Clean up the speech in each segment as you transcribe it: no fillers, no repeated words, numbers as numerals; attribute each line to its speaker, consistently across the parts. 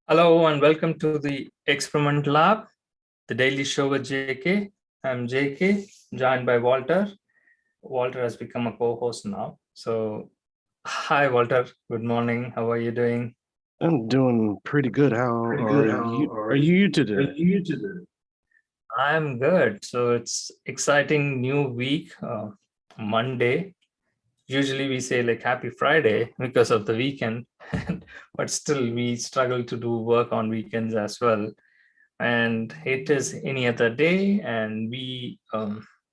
Speaker 1: Hello and welcome to the Experiment Lab, the daily show with JK. I'm JK, joined by Walter. Walter has become a co-host now. So, hi Walter, good morning. How are you doing?
Speaker 2: I'm doing pretty good. How are you today?
Speaker 1: I'm good. So it's exciting new week, Monday. Usually we say like happy Friday because of the weekend, but still we struggle to do work on weekends as well. And it is any other day, and we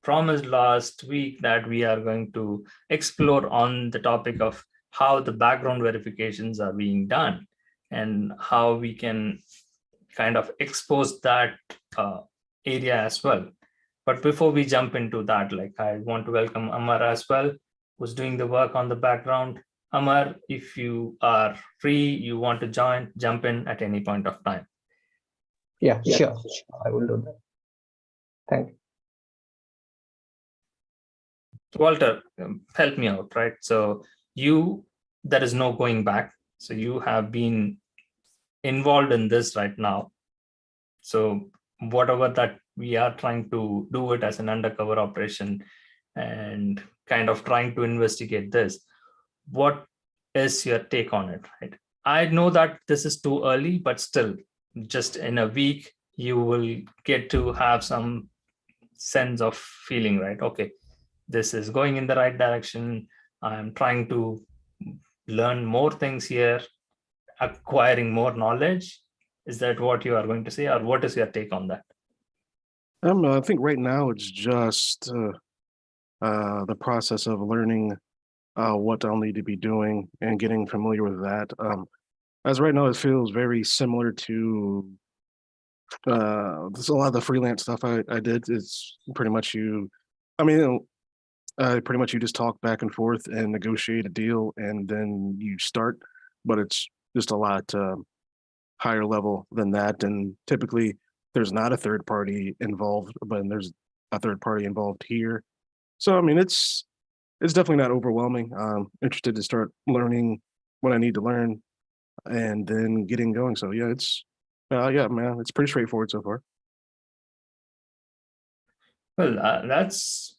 Speaker 1: promised last week that we are going to explore on the topic of how the background verifications are being done and how we can kind of expose that area as well. But before we jump into that, like, I want to welcome Amar as well, who's doing the work on the background. Amar, if you are free, you want to jump in at any point of time.
Speaker 3: Yeah, sure. I will do that. Thank you.
Speaker 1: Walter, help me out, right? So there is no going back. So you have been involved in this right now. So whatever that we are trying to do it as an undercover operation and kind of trying to investigate this, what is your take on it, right? I know that this is too early, but still, just in a week, you will get to have some sense of feeling, right? Okay, this is going in the right direction. I'm trying to learn more things here, acquiring more knowledge. Is that what you are going to say, or what is your take on that?
Speaker 2: I think right now it's just the process of learning what I'll need to be doing and getting familiar with that. As right now, it feels very similar to there's a lot of the freelance stuff I did. It's pretty much pretty much you just talk back and forth and negotiate a deal, and then you start. But it's just a lot higher level than that, and typically there's not a third party involved, but there's a third party involved here. So I mean, it's definitely not overwhelming. I'm interested to start learning what I need to learn, and then getting going. So yeah, yeah, man, it's pretty straightforward so far.
Speaker 1: Well, that's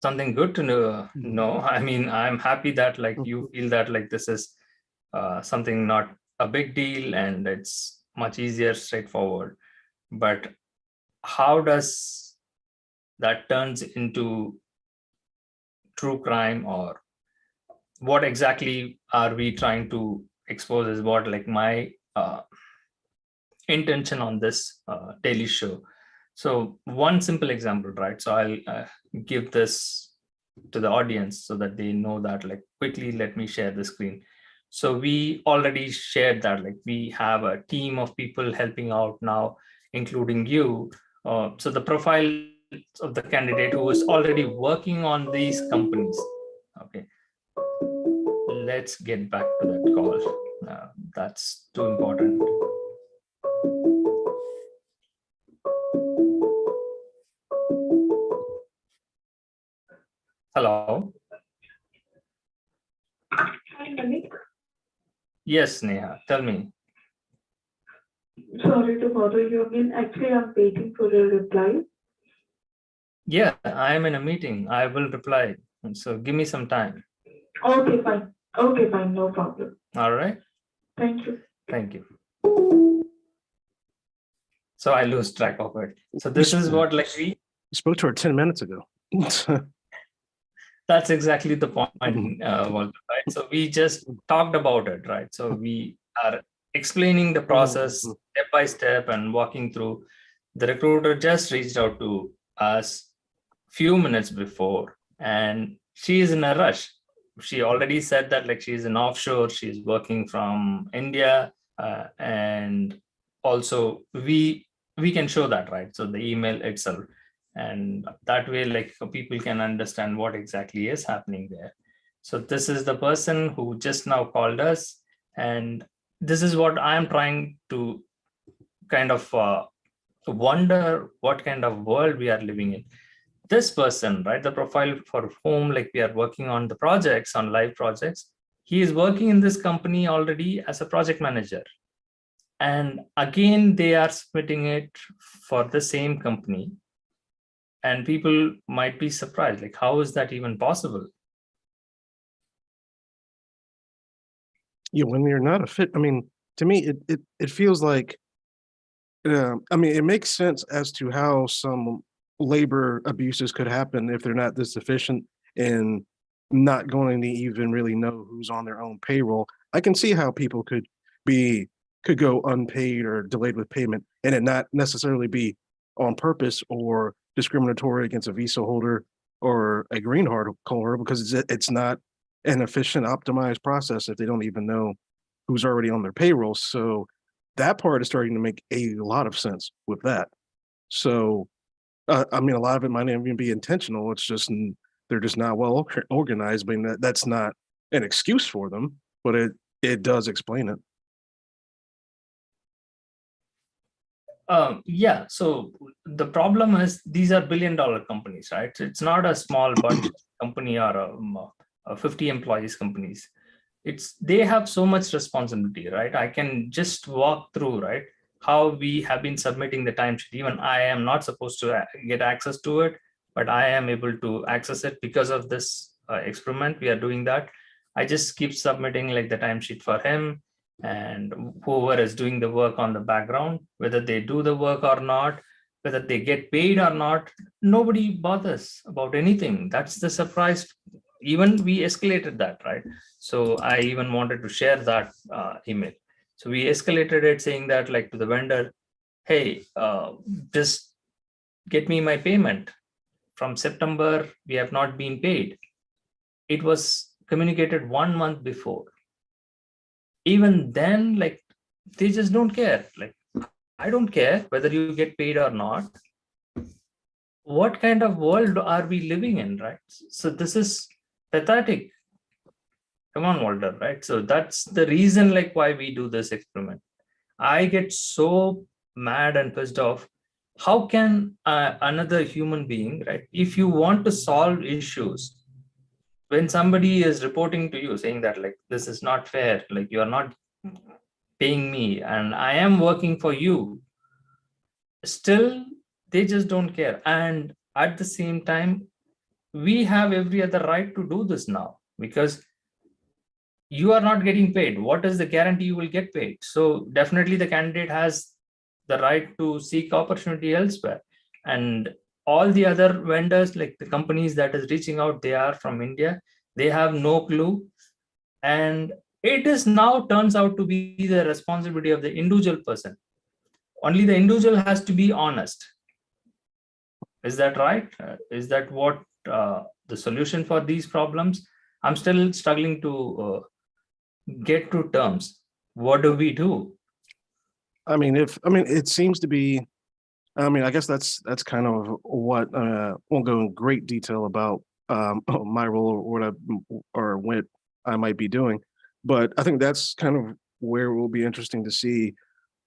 Speaker 1: something good to know. I mean, I'm happy that like you feel that like this is something not a big deal and it's much easier, straightforward. But how does that turns into true crime, or what exactly are we trying to expose is what like my intention on this daily show. So one simple example, right? So I'll give this to the audience so that they know that, like, quickly, let me share the screen. So we already shared that like we have a team of people helping out now, including you. So the profile of the candidate who is already working on these companies. Okay, let's get back to that call. That's too important. Hello.
Speaker 4: Hi, Malik.
Speaker 1: Yes, Neha, tell me.
Speaker 4: Sorry to bother you again. Actually, I'm waiting for a reply.
Speaker 1: Yeah, I am in a meeting. I will reply. So give me some time.
Speaker 4: Okay, fine. Okay, fine. No problem.
Speaker 1: All right.
Speaker 4: Thank you.
Speaker 1: Thank you. So I lose track of it. So this is what like we
Speaker 2: spoke to her 10 minutes ago.
Speaker 1: That's exactly the point, Walter, right? So we just talked about it, right? So we are explaining the process step by step and walking through. The recruiter just reached out to us few minutes before, and she is in a rush. She already said that like she's in offshore, she's working from India, and also we can show that, right? So the email itself, and that way like people can understand what exactly is happening there. So this is the person who just now called us, and this is what I am trying to kind of wonder what kind of world we are living in. This person, right, the profile for whom like we are working on the projects, on live projects, he is working in this company already as a project manager. And again, they are submitting it for the same company. And people might be surprised, like, how is that even possible?
Speaker 2: Yeah, when you're not a fit, I mean, to me, it feels like, I mean, it makes sense as to how some labor abuses could happen if they're not this efficient and not going to even really know who's on their own payroll. I can see how people could go unpaid or delayed with payment and it not necessarily be on purpose or discriminatory against a visa holder or a green card holder, because it's not an efficient, optimized process if they don't even know who's already on their payroll. So that part is starting to make a lot of sense with that. So, I mean, a lot of it might not even be intentional. It's just they're just not well organized. I mean, that's not an excuse for them, but it does explain it.
Speaker 1: Yeah, so the problem is these are billion-dollar companies, right? So it's not a small bunch company or a 50 employees companies. They have so much responsibility, right? I can just walk through, right, how we have been submitting the timesheet. Even I am not supposed to get access to it, but I am able to access it because of this experiment. We are doing that. I just keep submitting like the timesheet for him, and whoever is doing the work on the background, whether they do the work or not, whether they get paid or not, nobody bothers about anything. That's the surprise. Even we escalated that, right? So I even wanted to share that email. So we escalated it saying that, like, to the vendor, hey, just get me my payment. From September, we have not been paid. It was communicated 1 month before. Even then, like, they just don't care. Like, I don't care whether you get paid or not. What kind of world are we living in, right? So this is pathetic. Come on, Walter, right? So that's the reason, like, why we do this experiment. I get so mad and pissed off. How can another human being, right, if you want to solve issues, when somebody is reporting to you saying that, like, this is not fair, like, you are not paying me and I am working for you, still they just don't care. And at the same time, we have every other right to do this now, because you are not getting paid. What is the guarantee you will get paid? So definitely the candidate has the right to seek opportunity elsewhere. And all the other vendors, like the companies that is reaching out, they are from India. They have no clue. And it is now turns out to be the responsibility of the individual person. Only the individual has to be honest. Is that right? Is that what the solution for these problems? I'm still struggling to get to terms. What do we do?
Speaker 2: I mean, it seems to be, I mean, I guess that's kind of what, won't go in great detail about my role or what I might be doing, but I think that's kind of where it will be interesting to see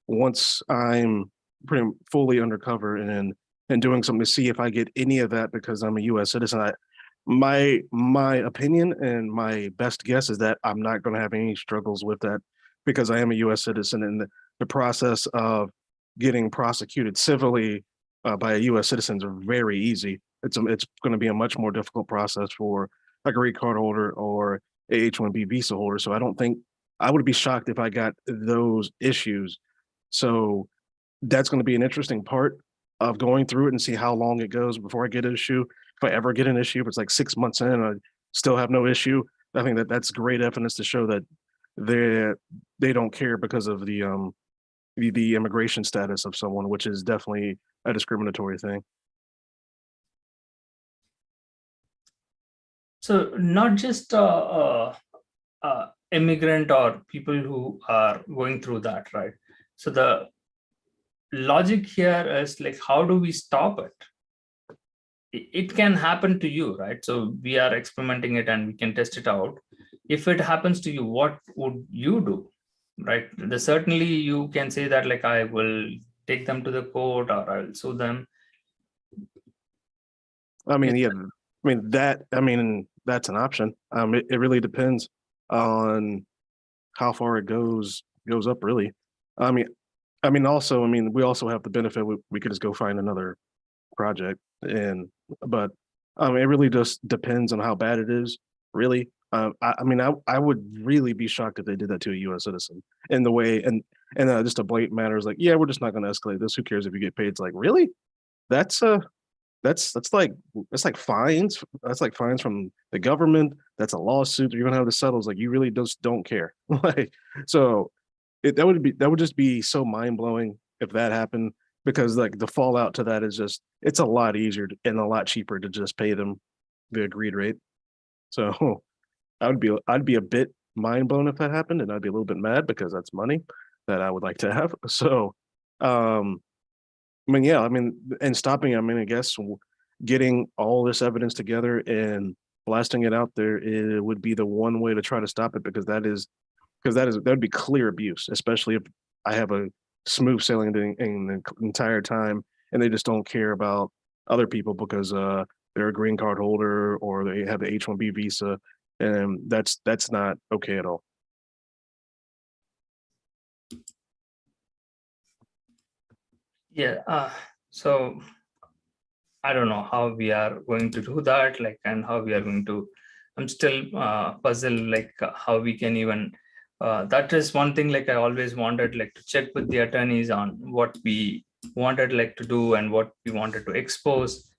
Speaker 2: once I'm pretty fully undercover and doing something to see if I get any of that because I'm a U.S. citizen. My opinion and my best guess is that I'm not going to have any struggles with that because I am a U.S. citizen, and the process of getting prosecuted civilly by a U.S. citizen is very easy. It's going to be a much more difficult process for a green card holder or a H-1B visa holder. So I don't think I would be shocked if I got those issues. So that's going to be an interesting part of going through it and see how long it goes before I get an issue. If I ever get an issue, if it's like 6 months in and I still have no issue, I think that's great evidence to show that they don't care because of the immigration status of someone, which is definitely a discriminatory thing.
Speaker 1: So not just immigrant or people who are going through that, right? So the logic here is, like, how do we stop it? It can happen to you, right? So we are experimenting it and we can test it out. If it happens to you, what would you do, right? Certainly you can say that, like, I will take them to the court or I'll sue them.
Speaker 2: I mean, yeah, I mean, that's an option. It really depends. on how far it goes up really. Also, we also have the benefit, we could just go find another project but it really just depends on how bad it is, really. I would really be shocked if they did that to a US citizen in the way, and just a blatant matter is like, yeah, we're just not going to escalate this. Who cares if you get paid? It's like, really? That's like fines. That's like fines from the government. That's a lawsuit you're gonna have to settle. It's like, you really just don't care. Like, so that would just be so mind blowing if that happened, because like the fallout to that is just, it's a lot easier and a lot cheaper to just pay them the agreed rate. So I'd be a bit mind blown if that happened, and I'd be a little bit mad because that's money that I would like to have. So and stopping, I guess getting all this evidence together and blasting it out there, it would be the one way to try to stop it, because that would be clear abuse, especially if I have a smooth sailing in the entire time and they just don't care about other people because they're a green card holder or they have the H-1B visa, and that's not okay at all.
Speaker 1: Yeah. So I don't know how we are going to do that, like, and how we are going to. I'm still puzzled, like how we can even. That is one thing, like I always wanted, like to check with the attorneys on what we wanted, like to do and what we wanted to expose,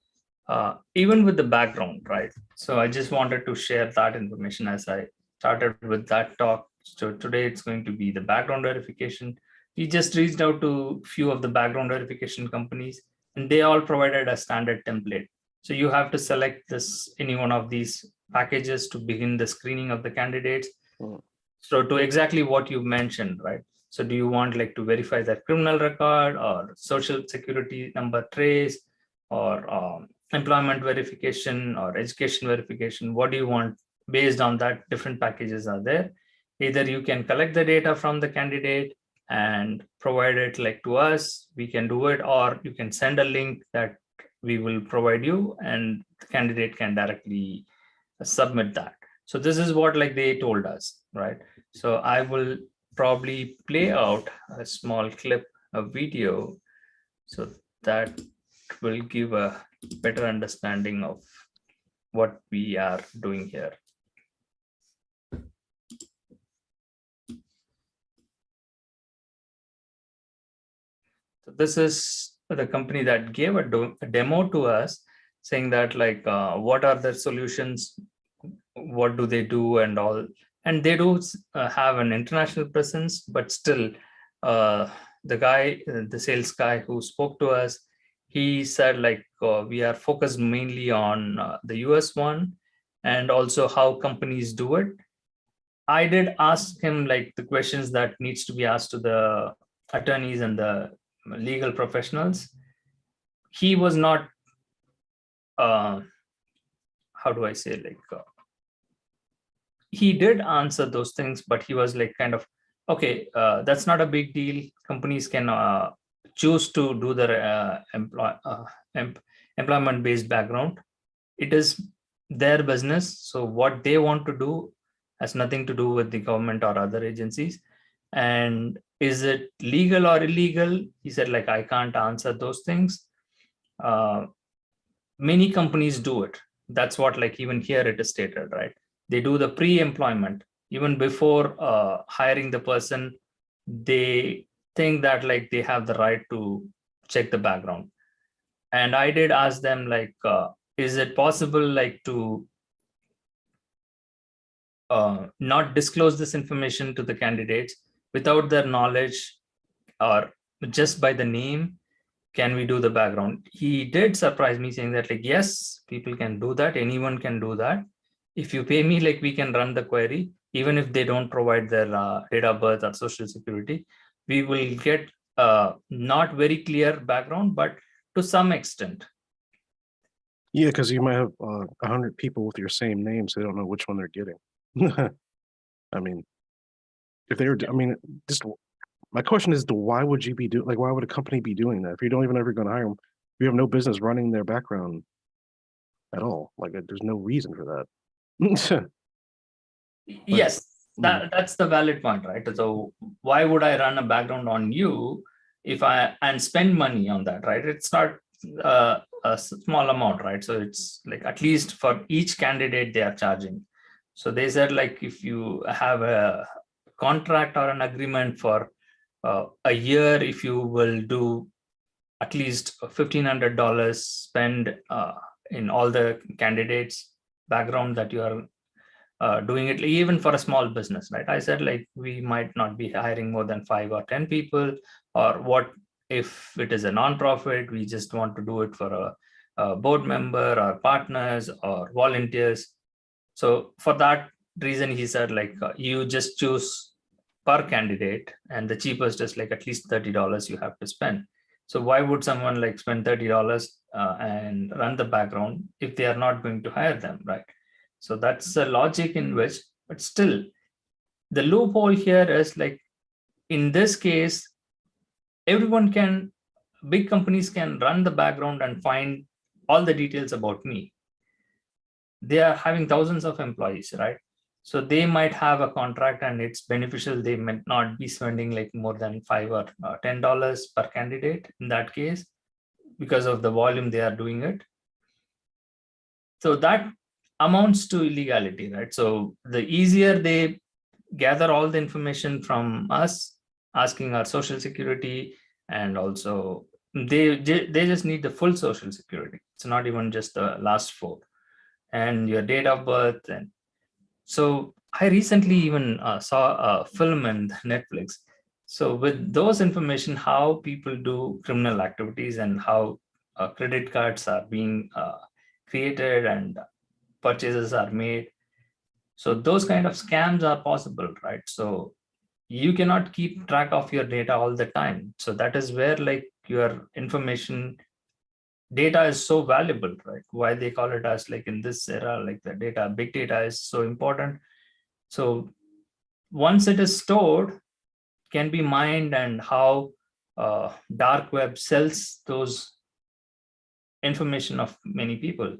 Speaker 1: even with the background, right? So I just wanted to share that information as I started with that talk. So today it's going to be the background verification. We just reached out to few of the background verification companies, and they all provided a standard template. So you have to select any one of these packages to begin the screening of the candidates. So to exactly what you mentioned, right? So do you want like to verify their criminal record or social security number trace or employment verification or education verification? What do you want? Based on that, different packages are there. Either you can collect the data from the candidate and provide it like to us, we can do it, or you can send a link that we will provide you and the candidate can directly submit that. So this is what like they told us, right? So I will probably play out a small clip, a video, so that will give a better understanding of what we are doing here. So this is the company that gave a demo to us, saying that like, what are their solutions, what do they do and all. And they do have an international presence, but still the guy, the sales guy who spoke to us, he said like, we are focused mainly on the US one and also how companies do it. I did ask him like the questions that needs to be asked to the attorneys and the legal professionals. He was not, how do I say, like, he did answer those things, but he was like kind of, okay, that's not a big deal. Companies can choose to do their employment-based background. It is their business. So what they want to do has nothing to do with the government or other agencies. And is it legal or illegal? He said, like, I can't answer those things. Many companies do it. That's what, like, even here it is stated, right? They do the pre-employment even before hiring the person. They think that like they have the right to check the background. And I did ask them like, is it possible like to not disclose this information to the candidates without their knowledge, or just by the name? Can we do the background? He did surprise me saying that like, yes, people can do that. Anyone can do that. If you pay me, like, we can run the query, even if they don't provide their date of birth or social security. We will get not very clear background, but to some extent.
Speaker 2: Yeah, because you might have 100 people with your same name, so they don't know which one they're getting. I mean, if they were, I mean, just my question is, why would you be doing, like, why would a company be doing that if you don't even ever going to hire them? You have no business running their background at all. Like, there's no reason for that.
Speaker 1: Yes, That's the valid point, right? So why would I run a background on you and spend money on that, right? It's not a small amount, right? So it's like at least for each candidate they are charging. So they said like if you have a contract or an agreement for a year, if you will do at least $1,500 spend in all the candidates background that you are doing it, even for a small business, right? I said like we might not be hiring more than 5 or 10 people, or what if it is a non-profit, we just want to do it for a board member or partners or volunteers. So for that reason, he said like you just choose per candidate, and the cheapest is like at least $30 you have to spend. So why would someone like spend $30 and run the background if they are not going to hire them, right? So that's a logic in which, but still the loophole here is like, in this case, big companies can run the background and find all the details about me. They are having thousands of employees, right? So they might have a contract and it's beneficial. They might not be spending like more than $5 or $10 per candidate in that case, because of the volume they are doing it. So that amounts to illegality, right? So the easier they gather all the information from us, asking our social security, and also they just need the full social security. It's not even just the last 4 and your date of birth. And so I recently even saw a film in Netflix. So with those information, how people do criminal activities and how credit cards are being created and purchases are made. So those kind of scams are possible, right? So you cannot keep track of your data all the time. So that is where like your information data is so valuable, right? Why they call it as like in this era, like the data, big data is so important. So once it is stored, can be mined, and how dark web sells those information of many people.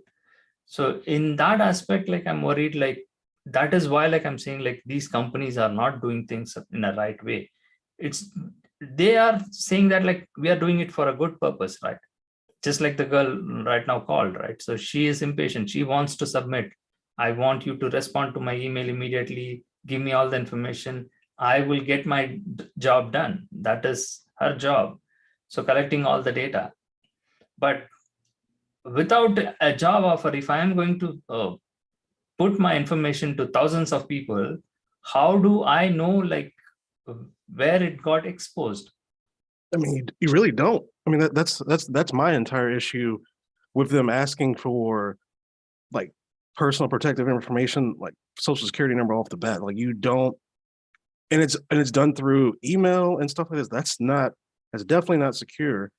Speaker 1: So in that aspect, like I'm worried, like that is why like I'm saying like these companies are not doing things in a right way. They are saying that like we are doing it for a good purpose, right? Just like the girl right now called, right? So she is impatient. She wants to submit. I want you to respond to my email immediately. Give me all the information. I will get my job done. That is her job. So collecting all the data. But without a job offer, if I am going to put my information to thousands of people, how do I know like where it got exposed?
Speaker 2: I mean, you really don't. I mean, that's my entire issue with them asking for like personal protective information, like social security number off the bat. Like you don't, and it's done through email and stuff like this. That's definitely not secure.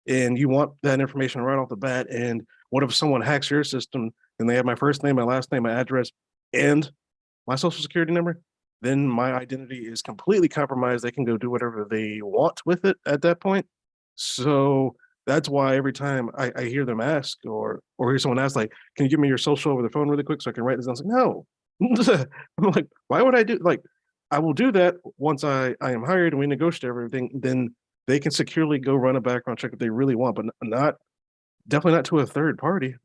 Speaker 2: And you want that information right off the bat. And what if someone hacks your system and they have my first name, my last name, my address, and my social security number? Then my identity is completely compromised. They can go do whatever they want with it at that point. So that's why every time I hear them ask or hear someone ask, like, can you give me your social over the phone really quick so I can write this down? It's like, no. I'm like, why would I do like I will do that once I am hired and we negotiate everything, then they can securely go run a background check if they really want, but definitely not to a third party.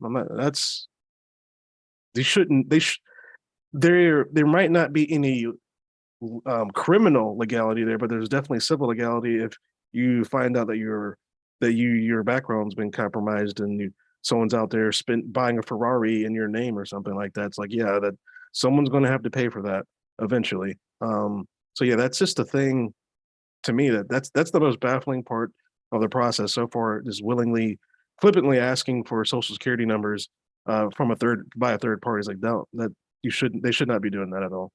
Speaker 2: There might not be any criminal legality there, but there's definitely civil legality if you find out that your background's been compromised and someone's out there buying a Ferrari in your name or something like that. It's like, yeah, that someone's going to have to pay for that eventually. So yeah, that's just a thing to me that's the most baffling part of the process so far, is flippantly asking for social security numbers from by a third party. Is like, no, they should not be doing that at all.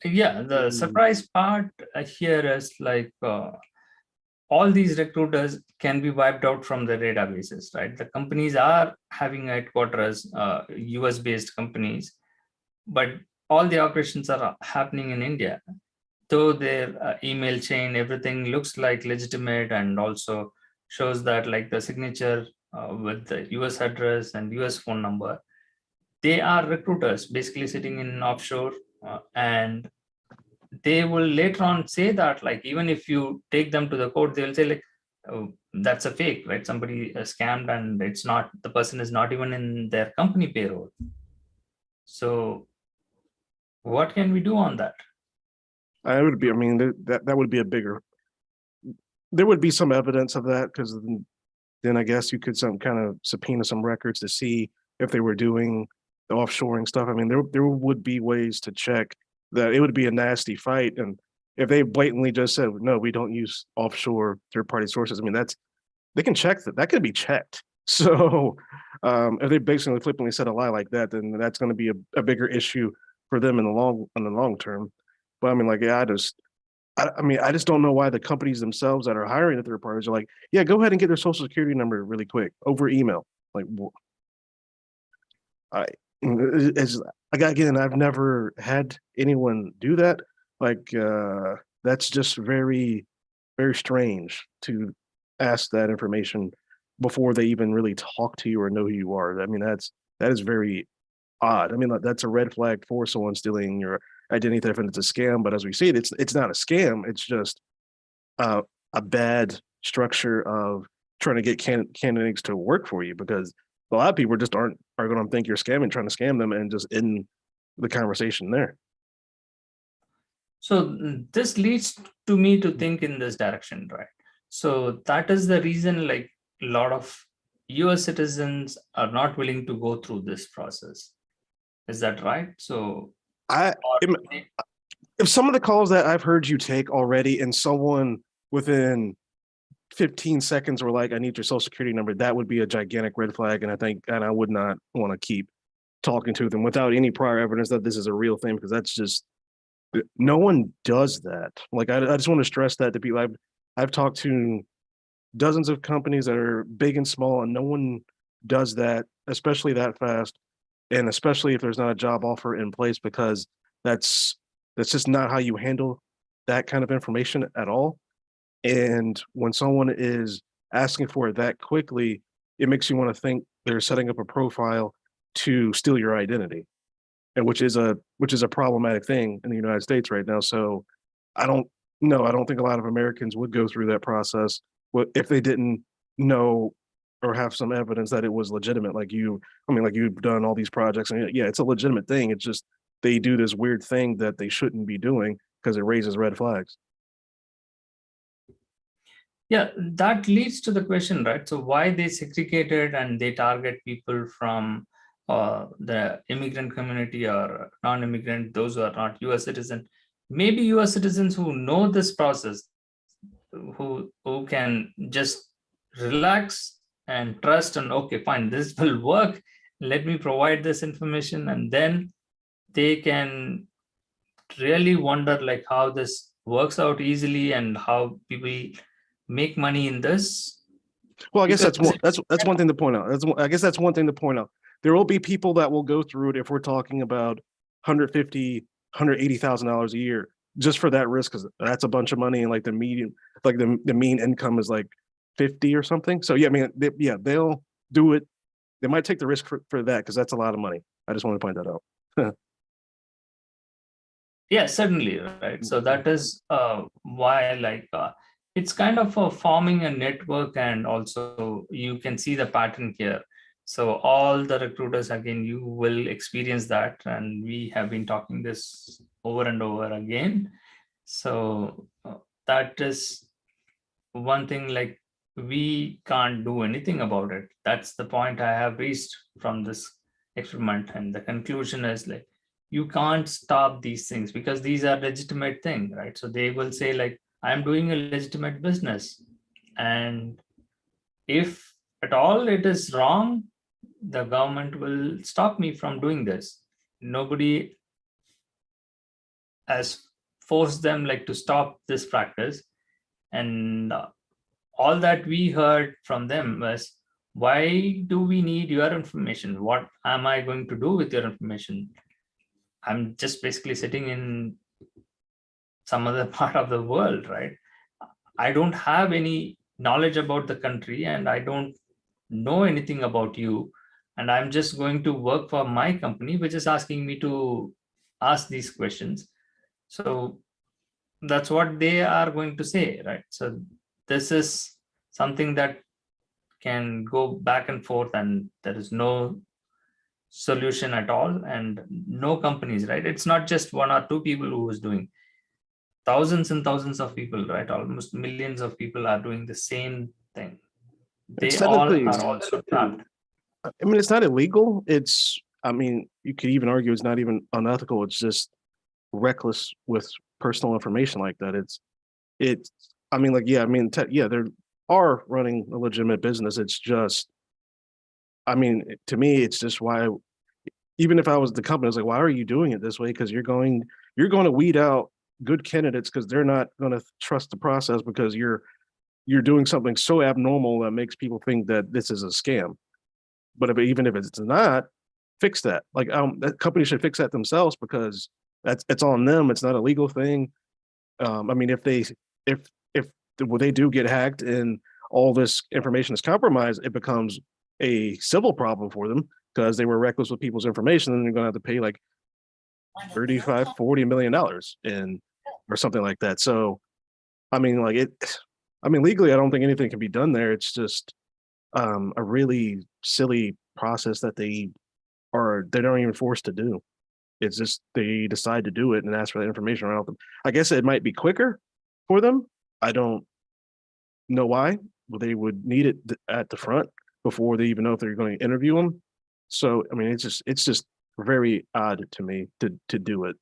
Speaker 1: Yeah, the surprise part here is like all these recruiters can be wiped out from the databases, right? The companies are having headquarters, US based companies, but all the operations are happening in India. Though their email chain, everything looks like legitimate and also shows that like the signature with the US address and US phone number. they are recruiters basically sitting in offshore, and they will later on say that, like, even if you take them to the court, they will say like, oh, that's a fake, right? Somebody scammed, and it's not, the person is not even in their company payroll. So what can we do on that?
Speaker 2: I would be, I mean, that would be a bigger, there would be some evidence of that, because then I guess you could some kind of subpoena some records to see if they were doing the offshoring stuff. I mean, there would be ways to check that. It would be a nasty fight. And if they blatantly just said, no, we don't use offshore third-party sources, I mean, they can check that. That could be checked. So if they basically flippantly said a lie like that, then that's going to be a bigger issue for them in the long term. But I mean, like, yeah, I mean, I just don't know why the companies themselves that are hiring the third parties are like, yeah, go ahead and get their social security number really quick over email. Like, again, I've never had anyone do that. Like, that's just very, very strange to ask that information before they even really talk to you or know who you are. I mean, that is very odd. I mean, that's a red flag for someone stealing your identity theft, and it's a scam. But as we see it, it's not a scam. It's just a bad structure of trying to get candidates to work for you, because a lot of people just are going to think you're scamming, trying to scam them, and just end the conversation there.
Speaker 1: So this leads to me to think in this direction, right? So that is the reason, like, a lot of US citizens are not willing to go through this process. Is that right? So
Speaker 2: if some of the calls that I've heard you take already, and someone within 15 seconds were like, I need your social security number, that would be a gigantic red flag. And I would not want to keep talking to them without any prior evidence that this is a real thing, because that's just, no one does that. Like, I just want to stress that to people. I've talked to dozens of companies that are big and small, and no one does that, especially that fast. And especially if there's not a job offer in place, because that's just not how you handle that kind of information at all. And when someone is asking for it that quickly, it makes you want to think they're setting up a profile to steal your identity, and which is a problematic thing in the United States right now. So I don't think a lot of Americans would go through that process if they didn't know or have some evidence that it was legitimate. Like you've done all these projects, and yeah, it's a legitimate thing. It's just they do this weird thing that they shouldn't be doing because it raises red flags.
Speaker 1: Yeah, that leads to the question, right? So why they segregated and they target people from the immigrant community or non-immigrant, those who are not US citizens? Maybe US citizens who know this process, who can just relax and trust, and okay, fine, this will work. Let me provide this information, and then they can really wonder like how this works out easily and how people make money in this.
Speaker 2: Well, I guess that's one thing to point out. I guess that's one thing to point out. There will be people that will go through it if we're talking about $150,000, $180,000 a year just for that risk, because that's a bunch of money, and like the median, like the mean income is like 50 or something. So yeah, I mean, they'll do it. They might take the risk for that because that's a lot of money. I just want to point that out.
Speaker 1: Yeah, certainly, right. So that is why, like, it's kind of forming a network, and also you can see the pattern here. So all the recruiters, again, you will experience that, and we have been talking this over and over again. So that is one thing, like, we can't do anything about it. That's the point I have reached from this experiment, and the conclusion is like, you can't stop these things because these are legitimate things, right? So they will say like, I'm doing a legitimate business, and if at all it is wrong, the government will stop me from doing this. Nobody has forced them like to stop this practice. And all that we heard from them was, why do we need your information? What am I going to do with your information? I'm just basically sitting in some other part of the world, right? I don't have any knowledge about the country, and I don't know anything about you. and I'm just going to work for my company, which is asking me to ask these questions. So that's what they are going to say, right? So this is something that can go back and forth, and there is no solution at all, and no companies, right? It's not just one or two people who is doing, thousands and thousands of people, right? Almost millions of people are doing the same thing. They
Speaker 2: It's
Speaker 1: all
Speaker 2: technically,
Speaker 1: are also trapped.
Speaker 2: I mean, it's not illegal. It's, I mean, you could even argue it's not even unethical. It's just reckless with personal information like that. It's, I mean, like, yeah, I mean, yeah, they are running a legitimate business. It's just, I mean, to me, it's just why, even if I was the company, I was like, why are you doing it this way? Because you're going to weed out good candidates because they're not going to trust the process because you're doing something so abnormal that makes people think that this is a scam. But even if it's not, fix that. Like, that company should fix that themselves because it's on them. It's not a legal thing. I mean, if they do get hacked and all this information is compromised, it becomes a civil problem for them because they were reckless with people's information, and they're going to have to pay like 35, $40 million and or something like that. So, I mean, legally, I don't think anything can be done there. It's just a really silly process that they don't even forced to do. It's just they decide to do it and ask for that information around them. I guess it might be quicker for them. I don't know why, but they would need it at the front before they even know if they're going to interview them. So, I mean, it's just very odd to me to do it.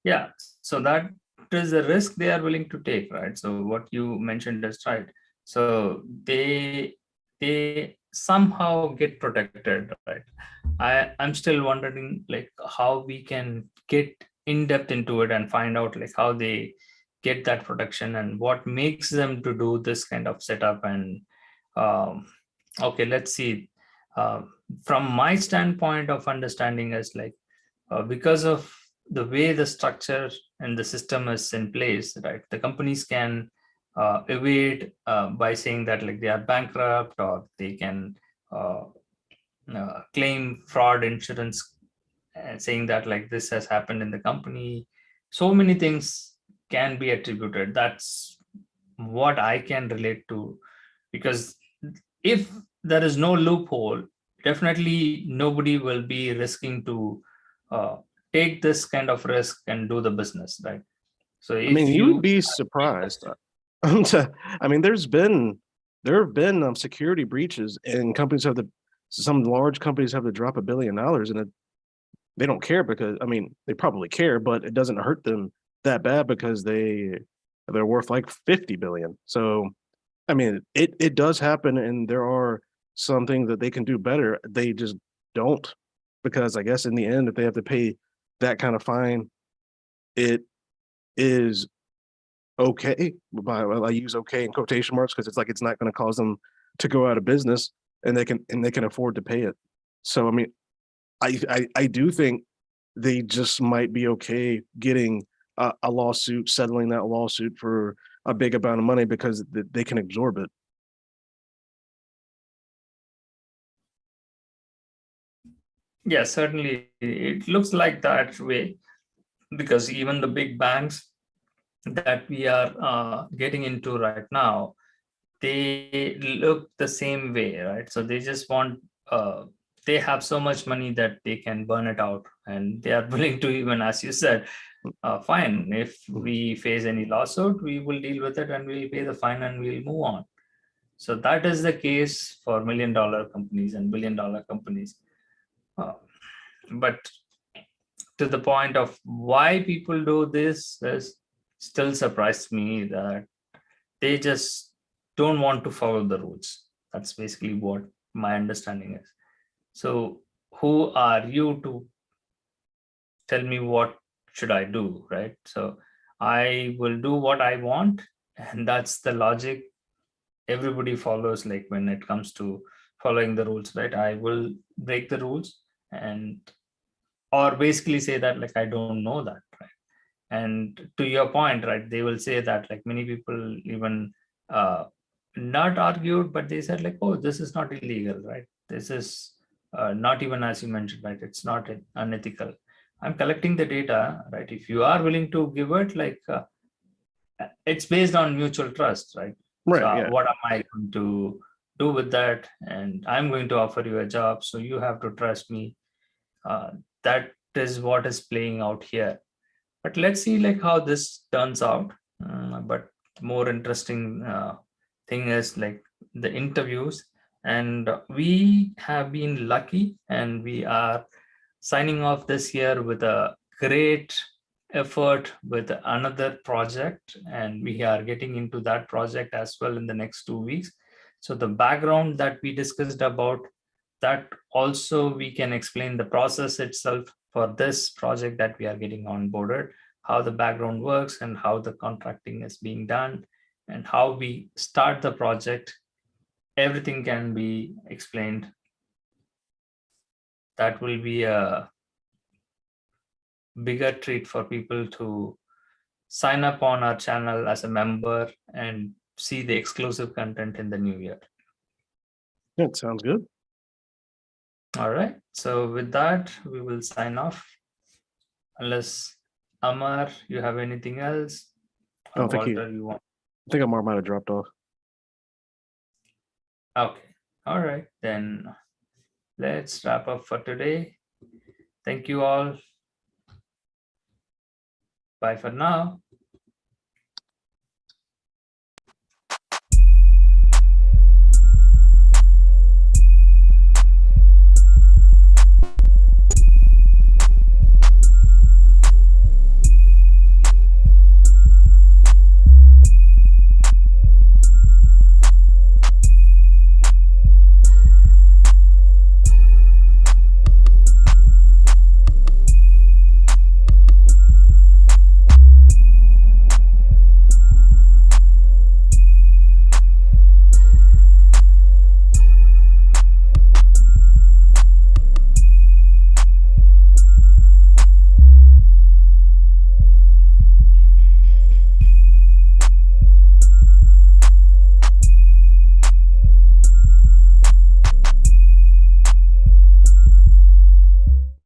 Speaker 1: Yeah, so that is the risk they are willing to take, right? So what you mentioned is right. So they somehow get protected, right? I'm still wondering like how we can get in depth into it and find out like how they get that protection and what makes them to do this kind of setup. And okay, let's see. From my standpoint of understanding is like because of the way the structure and the system is in place, right? The companies can evade by saying that like they are bankrupt, or they can claim fraud insurance and saying that like this has happened in the company. So many things can be attributed. That's what I can relate to, because if there is no loophole, definitely nobody will be risking to take this kind of risk and do the business, right? So
Speaker 2: I mean,
Speaker 1: if
Speaker 2: you would
Speaker 1: you,
Speaker 2: be surprised. I mean, there have been security breaches, and some large companies have to drop $1 billion, and they don't care because, I mean, they probably care, but it doesn't hurt them that bad because they're worth like 50 billion. So, I mean, it does happen, and there are some things that they can do better. They just don't, because I guess in the end, if they have to pay that kind of fine, it is okay. Well, I use okay in quotation marks because it's like it's not going to cause them to go out of business, and they can afford to pay it. So, I mean, I do think they just might be okay getting a lawsuit, settling that lawsuit for a big amount of money because they can absorb it.
Speaker 1: yeah, certainly it looks like that way, because even the big banks that we are getting into right now, they look the same way, right? So they just want, they have so much money that they can burn it out, and they are willing to, even as you said, fine, if we face any lawsuit, we will deal with it and we'll pay the fine and we'll move on. So that is the case for $1 million companies and $1 billion companies. But to the point of why people do this is still surprised me, that they just don't want to follow the rules. That's basically what my understanding is. So who are you to tell me what should I do, right? So I will do what I want, and that's the logic everybody follows, like when it comes to following the rules, right? I will break the rules, and or basically say that like I don't know that, right? And to your point, right, they will say that like many people even not argued, but they said like, oh, this is not illegal, right? This is not even as you mentioned, right? It's not unethical. I'm collecting the data, right? If you are willing to give it, like it's based on mutual trust, right?
Speaker 2: Right.
Speaker 1: So
Speaker 2: Yeah.
Speaker 1: what am I going to do with that? And I'm going to offer you a job, so you have to trust me. That is what is playing out here. But let's see like how this turns out. But more interesting thing is like the interviews, and we have been lucky, and we are signing off this year with a great effort with another project, and we are getting into that project as well in the next 2 weeks. So the background that we discussed about that, also we can explain the process itself for this project that we are getting onboarded, how the background works and how the contracting is being done and how we start the project. Everything can be explained. That will be a bigger treat for people to sign up on our channel as a member and see the exclusive content in the new year.
Speaker 2: That sounds good.
Speaker 1: All right. So with that, we will sign off. Unless Amar, you have anything else?
Speaker 2: I
Speaker 1: Or
Speaker 2: don't think he-
Speaker 1: Walter, you want?
Speaker 2: I think Amar might have dropped off.
Speaker 1: Okay. All right. Then let's wrap up for today. Thank you all. Bye for now.